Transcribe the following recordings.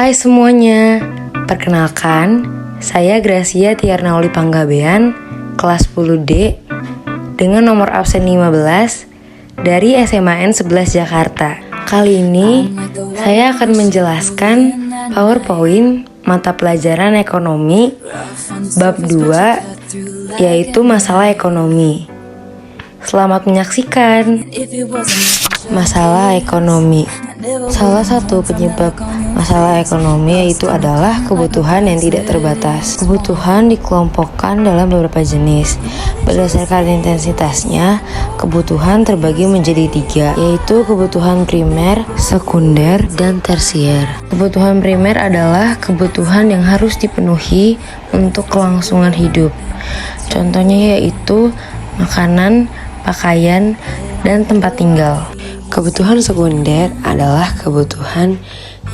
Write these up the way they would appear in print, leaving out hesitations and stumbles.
Hai semuanya, perkenalkan, saya Gracia Tiarnauli Panggabean, kelas 10D, dengan nomor absen 15 dari SMAN 11 Jakarta. Kali ini, saya akan menjelaskan PowerPoint mata pelajaran ekonomi, bab 2, yaitu masalah ekonomi. Selamat menyaksikan. Masalah ekonomi. Salah satu penyebab masalah ekonomi yaitu adalah kebutuhan yang tidak terbatas. Kebutuhan dikelompokkan dalam beberapa jenis. Berdasarkan intensitasnya, kebutuhan terbagi menjadi 3, yaitu kebutuhan primer, sekunder, dan tersier. Kebutuhan primer adalah kebutuhan yang harus dipenuhi untuk kelangsungan hidup. Contohnya yaitu makanan, pakaian, dan tempat tinggal. Kebutuhan sekunder adalah kebutuhan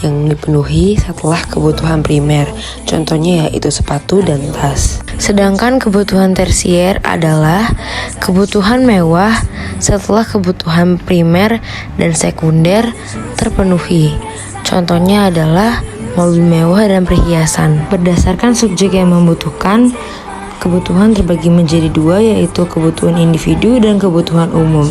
yang dipenuhi setelah kebutuhan primer, contohnya yaitu sepatu dan tas. Sedangkan kebutuhan tersier adalah kebutuhan mewah setelah kebutuhan primer dan sekunder terpenuhi. Contohnya adalah mobil mewah dan perhiasan. Berdasarkan subjek yang membutuhkan, kebutuhan terbagi menjadi 2, yaitu kebutuhan individu dan kebutuhan umum.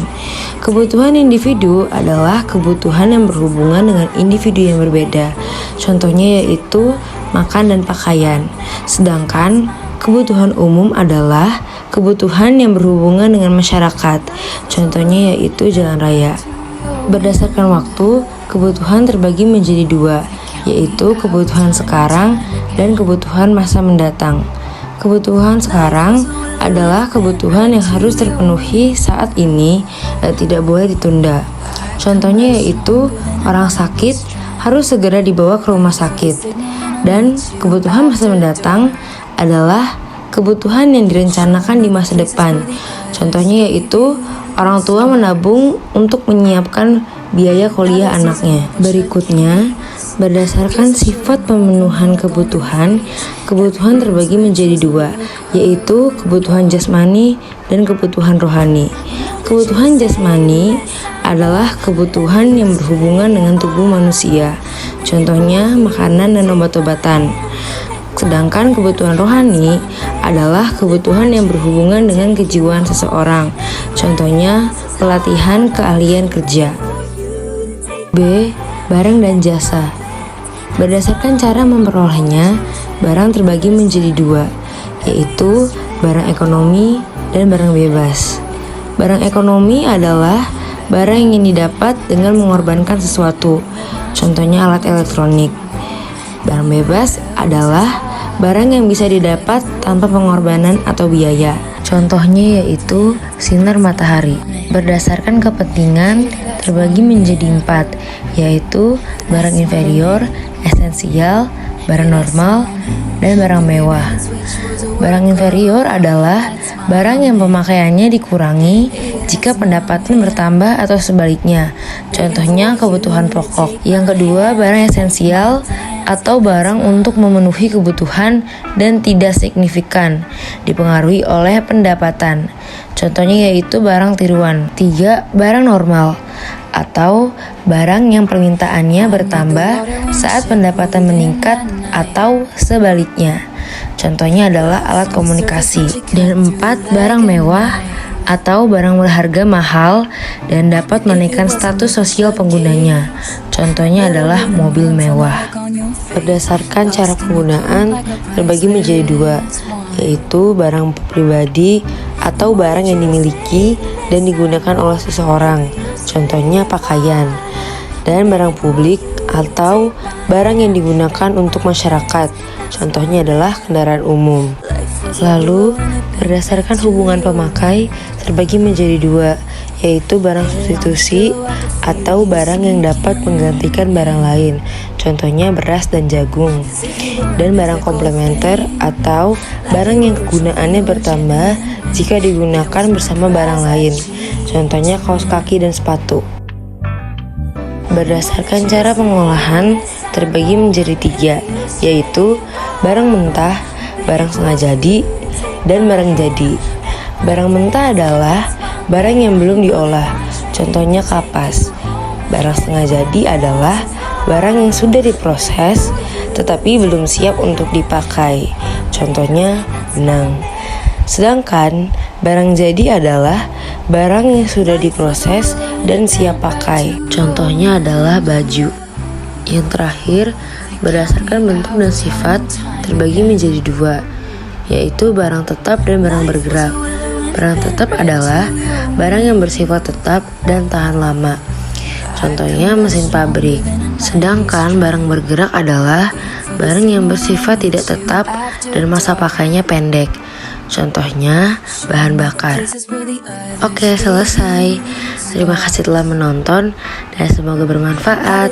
Kebutuhan individu adalah kebutuhan yang berhubungan dengan individu yang berbeda. Contohnya yaitu makan dan pakaian. Sedangkan kebutuhan umum adalah kebutuhan yang berhubungan dengan masyarakat. Contohnya yaitu jalan raya. Berdasarkan waktu, kebutuhan terbagi menjadi 2, yaitu kebutuhan sekarang dan kebutuhan masa mendatang. Kebutuhan sekarang adalah kebutuhan yang harus terpenuhi saat ini dan tidak boleh ditunda. Contohnya yaitu orang sakit harus segera dibawa ke rumah sakit. Dan kebutuhan masa mendatang adalah kebutuhan yang direncanakan di masa depan. Contohnya yaitu orang tua menabung untuk menyiapkan biaya kuliah anaknya. Berikutnya, berdasarkan sifat pemenuhan kebutuhan, kebutuhan terbagi menjadi 2, yaitu kebutuhan jasmani dan kebutuhan rohani. Kebutuhan jasmani adalah kebutuhan yang berhubungan dengan tubuh manusia, contohnya makanan dan obat-obatan. Sedangkan kebutuhan rohani adalah kebutuhan yang berhubungan dengan kejiwaan seseorang, contohnya pelatihan keahlian kerja. B. Barang dan jasa. Berdasarkan cara memperolehnya, barang terbagi menjadi 2, yaitu barang ekonomi dan barang bebas. Barang ekonomi adalah barang yang didapat dengan mengorbankan sesuatu, contohnya alat elektronik. Barang bebas adalah barang yang bisa didapat tanpa pengorbanan atau biaya. Contohnya yaitu sinar matahari. Berdasarkan kepentingan terbagi menjadi 4, yaitu barang inferior, esensial, barang normal, dan barang mewah. Barang inferior adalah barang yang pemakaiannya dikurangi jika pendapatan bertambah atau sebaliknya. Contohnya kebutuhan pokok. Yang kedua, barang esensial atau barang untuk memenuhi kebutuhan dan tidak signifikan dipengaruhi oleh pendapatan. Contohnya yaitu barang tiruan. 3. Barang normal atau barang yang permintaannya bertambah saat pendapatan meningkat atau sebaliknya. Contohnya adalah alat komunikasi. Dan 4. Barang mewah atau barang berharga mahal dan dapat menaikkan status sosial penggunanya. Contohnya adalah mobil mewah. Berdasarkan cara penggunaan terbagi menjadi 2, yaitu barang pribadi atau barang yang dimiliki dan digunakan oleh seseorang, contohnya pakaian. Dan barang publik atau barang yang digunakan untuk masyarakat, contohnya adalah kendaraan umum. Lalu, berdasarkan hubungan pemakai terbagi menjadi 2, yaitu barang substitusi atau barang yang dapat menggantikan barang lain, contohnya beras dan jagung. Dan barang komplementer atau barang yang kegunaannya bertambah jika digunakan bersama barang lain, contohnya kaos kaki dan sepatu. Berdasarkan cara pengolahan terbagi menjadi 3, yaitu barang mentah, barang setengah jadi, dan barang jadi. Barang mentah adalah barang yang belum diolah, contohnya kapas. Barang setengah jadi adalah barang yang sudah diproses tetapi belum siap untuk dipakai. Contohnya, benang. Sedangkan barang jadi adalah barang yang sudah diproses dan siap pakai. Contohnya adalah baju. Yang terakhir, berdasarkan bentuk dan sifat terbagi menjadi dua, yaitu barang tetap dan barang bergerak. Barang tetap adalah barang yang bersifat tetap dan tahan lama. Contohnya mesin pabrik. Sedangkan barang bergerak adalah barang yang bersifat tidak tetap dan masa pakainya pendek. Contohnya bahan bakar. Oke, selesai. Terima kasih telah menonton dan semoga bermanfaat.